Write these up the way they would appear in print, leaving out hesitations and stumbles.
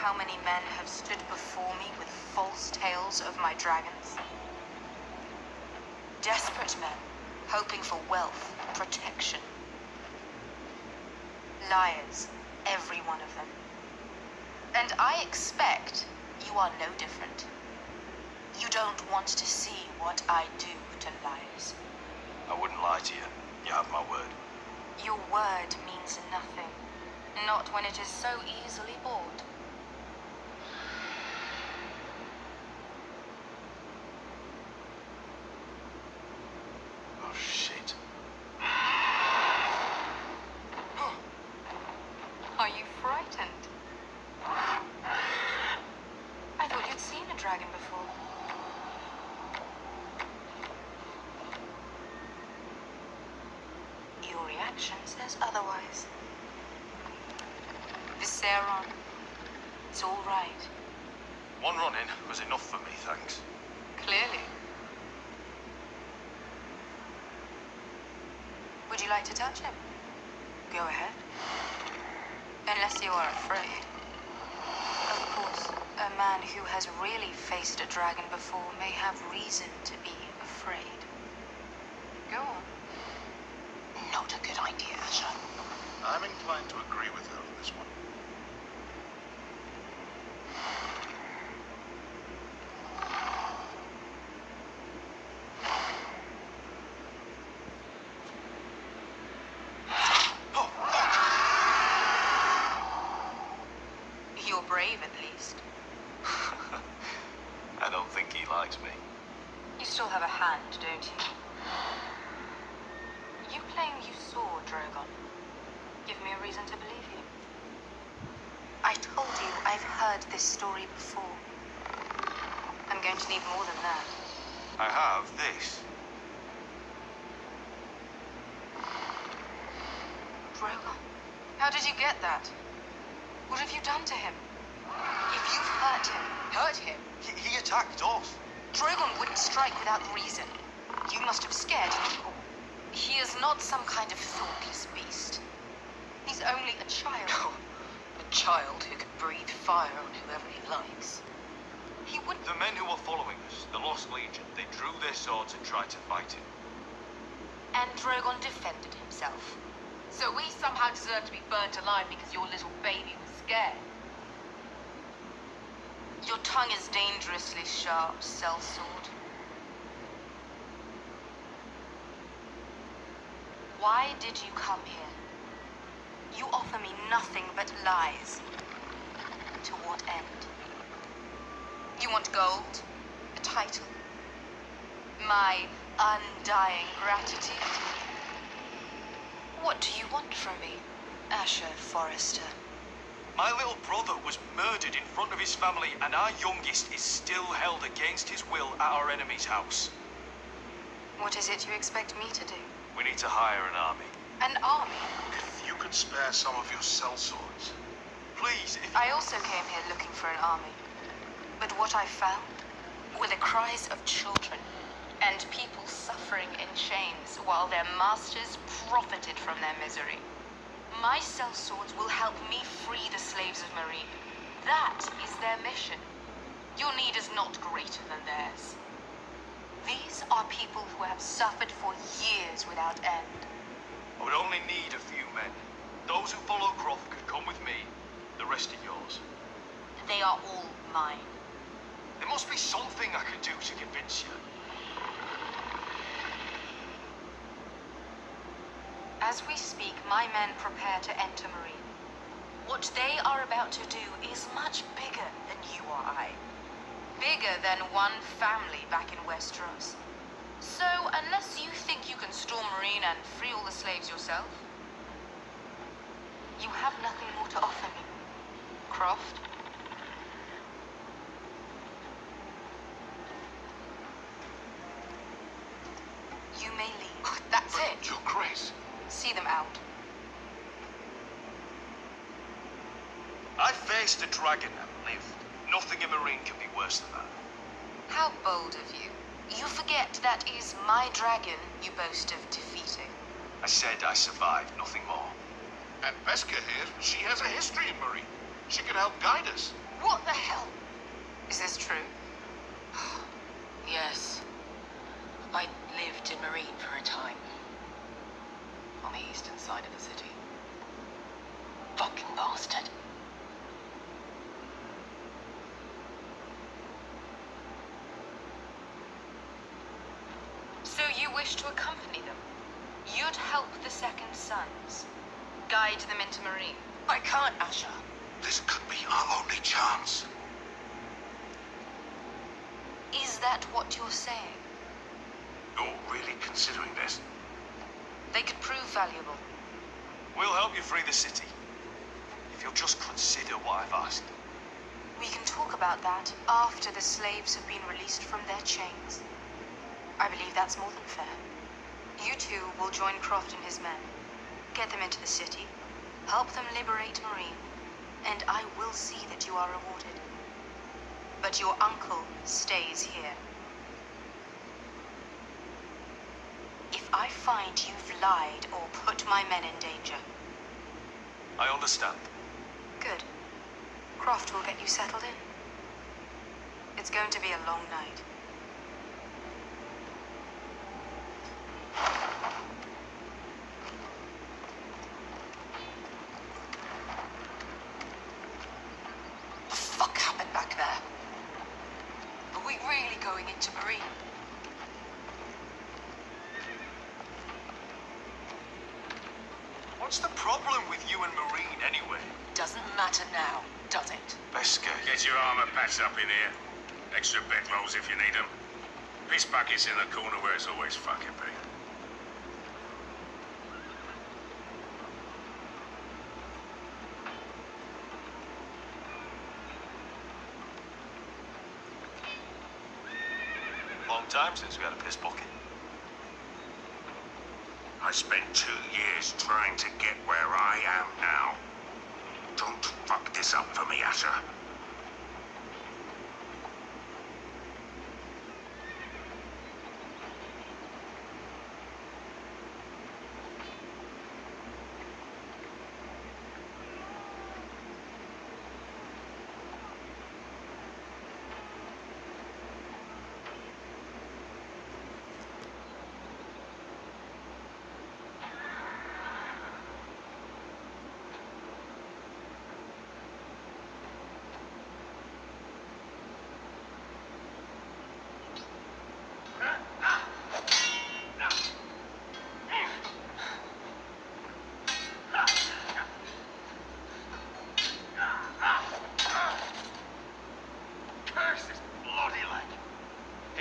how many men have stood before me with false tales of my dragons? Desperate men, hoping for wealth, protection. Liars, every one of them. And I expect you are no different. You don't want to see what I do to liars. I wouldn't lie to you. You have my word. Your word means nothing. Not when it is so easily bought. Oh, shit. Are you frightened? I thought you'd seen a dragon before. Your reaction says otherwise. Visceron, it's all right. One run-in was enough for me, thanks. Clearly. Would you like to touch him? Go ahead. Unless you are afraid. Of course, a man who has really faced a dragon before may have reason to be afraid. Go on. Not a good idea, Asher. I'm inclined to agree with her on this one. You're brave, at least. I don't think he likes me. You still have a hand, don't you? You claim you saw Drogon. Give me a reason to believe you. I told you I've heard this story before. I'm going to need more than that. I have this. Drogon? How did you get that? What have you done to him? If you've hurt him. He attacked us. Drogon wouldn't strike without reason. You must have scared him. He is not some kind of thoughtless beast. He's only a child. A child who can breathe fire on whoever he likes. He wouldn't... The men who were following us, the Lost Legion, they drew their swords and tried to fight him. And Drogon defended himself. So we somehow deserve to be burnt alive because your little baby was scared. Your tongue is dangerously sharp, sellsword. Why did you come here? You offer me nothing but lies. To what end? You want gold? A title? My undying gratitude? What do you want from me, Asher Forrester? My little brother was murdered in front of his family, and our youngest is still held against his will at our enemy's house. What is it you expect me to do? We need to hire an army. An army? If you could spare some of your sellswords. Please, if... I also came here looking for an army. But what I found were the cries of children and people suffering in chains while their masters profited from their misery. My sellswords will help me free the slaves of Marine. That is their mission. Your need is not greater than theirs. These are people who have suffered for years without end. I would only need a few men. Those who follow Croft could come with me. The rest are yours. They are all mine. There must be something I can do to convince you. As we speak, my men prepare to enter Marine. What they are about to do is much bigger than you or I. Bigger than one family back in Westeros. So, unless you think you can storm Marine and free all the slaves yourself, you have nothing more to offer me, Croft. You may leave. That's it. Your Grace. See them out. I faced a dragon and lived. Nothing in Marine can be worse than that. How bold of you. You forget that is my dragon you boast of defeating. I said I survived, nothing more. And Veska here, she has a history in Marine. She can help guide us. What the hell? Is this true? Yes. I lived in Marine for a time. On the eastern side of the city. Fucking bastard. So you wish to accompany them? You'd help the Second Sons? Guide them into Marine? I can't, Asher. This could be our only chance. Is that what you're saying? You're really considering this? They could prove valuable. We'll help you free the city. If you'll just consider what I've asked. We can talk about that after the slaves have been released from their chains. I believe that's more than fair. You two will join Croft and his men. Get them into the city, help them liberate Marine, and I will see that you are rewarded. But your uncle stays here. If I find you've lied or put my men in danger. I understand. Good. Croft will get you settled in. It's going to be a long night. What the fuck happened back there? Are we really going into Marine? What's the problem with you and Marine anyway? Doesn't matter now, does it? Beska. Get your armor patched up in here. Extra bedrolls if you need them. Piss buckets in the corner where it's always fucking been. Long time since we had a piss bucket. I spent 2 years trying to get where I am now. Don't fuck this up for me, Asher.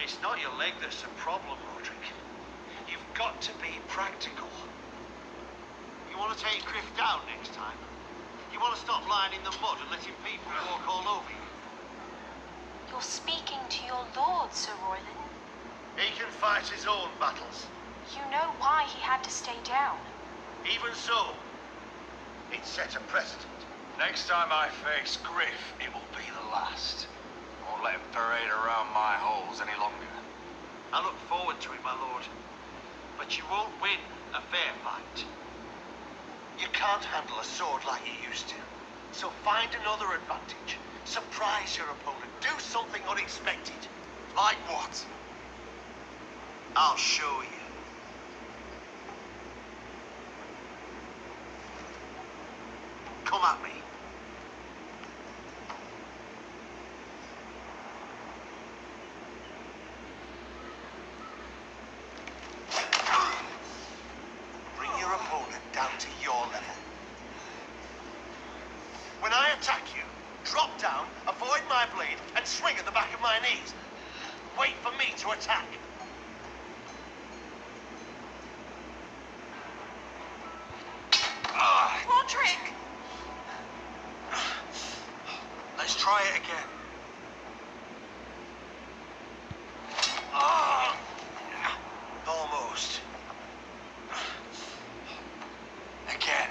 It's not your leg that's the problem, Roderick. You've got to be practical. You want to take Griff down next time? You want to stop lying in the mud and letting people walk all over you? You're speaking to your lord, Sir Royland. He can fight his own battles. You know why he had to stay down. Even so, it set a precedent. Next time I face Griff, it will be the last. I won't let him parade around my halls any longer. I look forward to it, my lord. But you won't win a fair fight. You can't handle a sword like you used to. So find another advantage. Surprise your opponent. Do something unexpected. Like what? I'll show you. Come at me. Bring your opponent down to your level. When I attack you, drop down, avoid my blade, and swing at the back of my knees. Wait for me to attack. Roderick! Let's try it again. Almost. Again.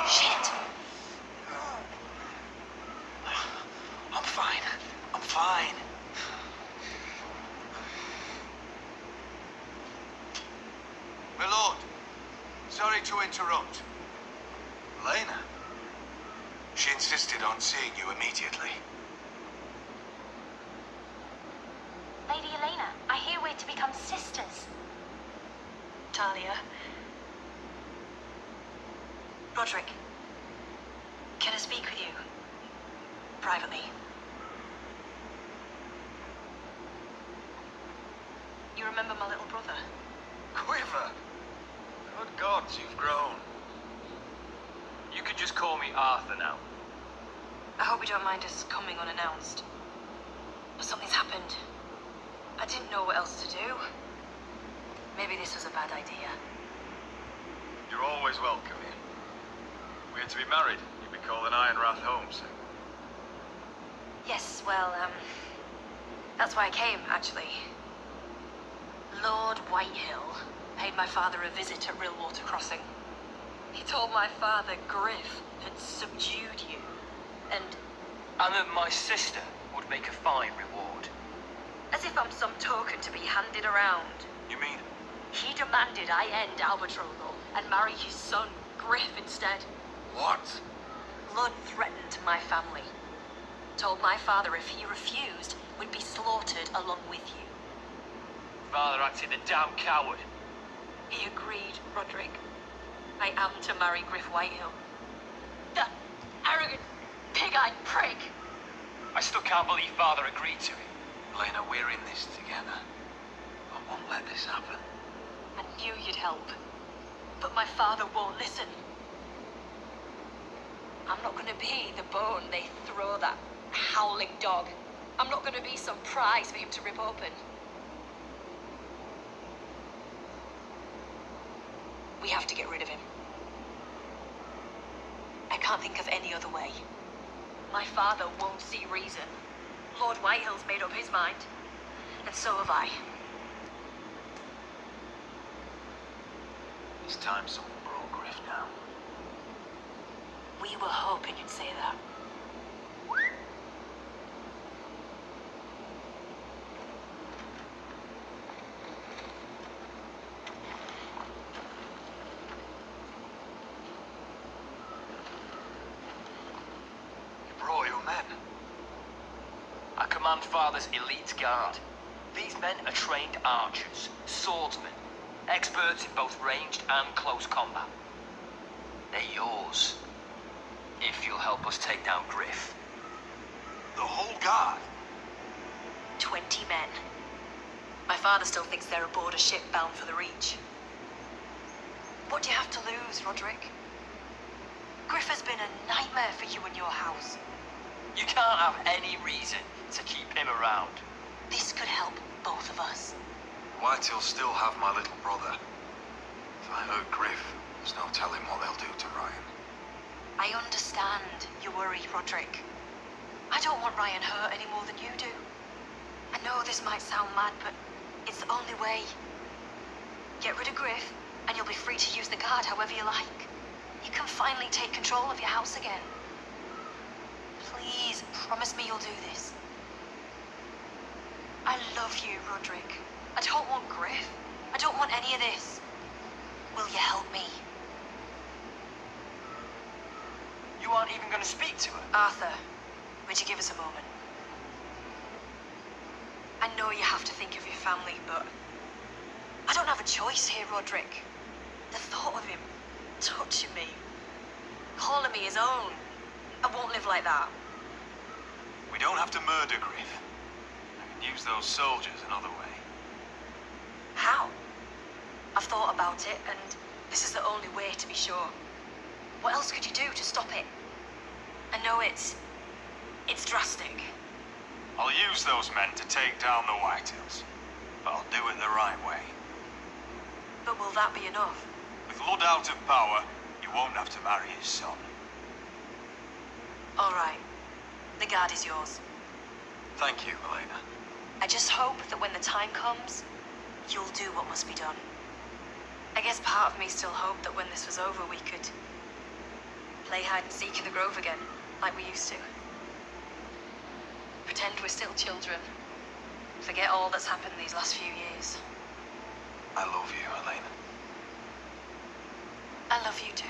Shit! I'm fine. I'm fine. My lord, sorry to interrupt. Elena? She insisted on seeing you immediately. Lady Elena, I hear we're to become sisters. Talia. Roderick. Can I speak with you? Privately. You remember my little brother? Quiver! Good gods, you've grown. You could just call me Arthur now. I hope you don't mind us coming unannounced. But something's happened. I didn't know what else to do. Maybe this was a bad idea. You're always welcome here. We're to be married. You'd be calling Ironrath home soon. Yes, well, that's why I came, actually. Lord Whitehill paid my father a visit at Rillwater Crossing. He told my father Griff had subdued you, and that my sister would make a fine reward. as if I'm some token to be handed around. You mean? He demanded I end our betrothal and marry his son, Griff, instead. What? Lord threatened my family. Told my father if he refused, we'd be slaughtered along with you. Father acted a damn coward. He agreed, Roderick. I am to marry Griff Whitehill. That arrogant, pig-eyed prick. I still can't believe Father agreed to it. Elena, we're in this together. I won't let this happen. I knew you'd help. But my father won't listen. I'm not gonna be the bone they throw that howling dog. I'm not gonna be some prize for him to rip open. We have to get rid of him. I can't think of any other way. My father won't see reason. Lord Whitehill's made up his mind. And so have I. It's time someone brought Griff down. We were hoping you'd say that. You brought your men. I command Father's elite guard. These men are trained archers, swordsmen, experts in both ranged and close combat. They're yours, if you'll help us take down Griff. The whole guard? 20 men. My father still thinks they're aboard a ship bound for the Reach. What do you have to lose, Roderick? Griff has been a nightmare for you and your house. You can't have any reason to keep him around. This could help both of us. Whitehill still have my little brother. If I hurt Griff, there's no telling what they'll do to Ryan. I understand your worry, Roderick. I don't want Ryan hurt any more than you do. I know this might sound mad, but it's the only way. Get rid of Griff, and you'll be free to use the guard however you like. You can finally take control of your house again. Please, promise me you'll do this. I love you, Roderick. I don't want Griff. I don't want any of this. Will you help me? You aren't even going to speak to her. Arthur, would you give us a moment? I know you have to think of your family, but I don't have a choice here, Roderick. The thought of him touching me, calling me his own, I won't live like that. We don't have to murder Griff. We can use those soldiers another way. How? I've thought about it, and this is the only way to be sure. What else could you do to stop it? I know it's drastic. I'll use those men to take down the Whitehills, but I'll do it the right way. But will that be enough? With Lud out of power, you won't have to marry his son. All right. The guard is yours. Thank you, Elena. I just hope that when the time comes, you'll do what must be done. I guess part of me still hoped that when this was over, we could play hide and seek in the grove again, like we used to. Pretend we're still children. Forget all that's happened these last few years. I love you, Elena. I love you too.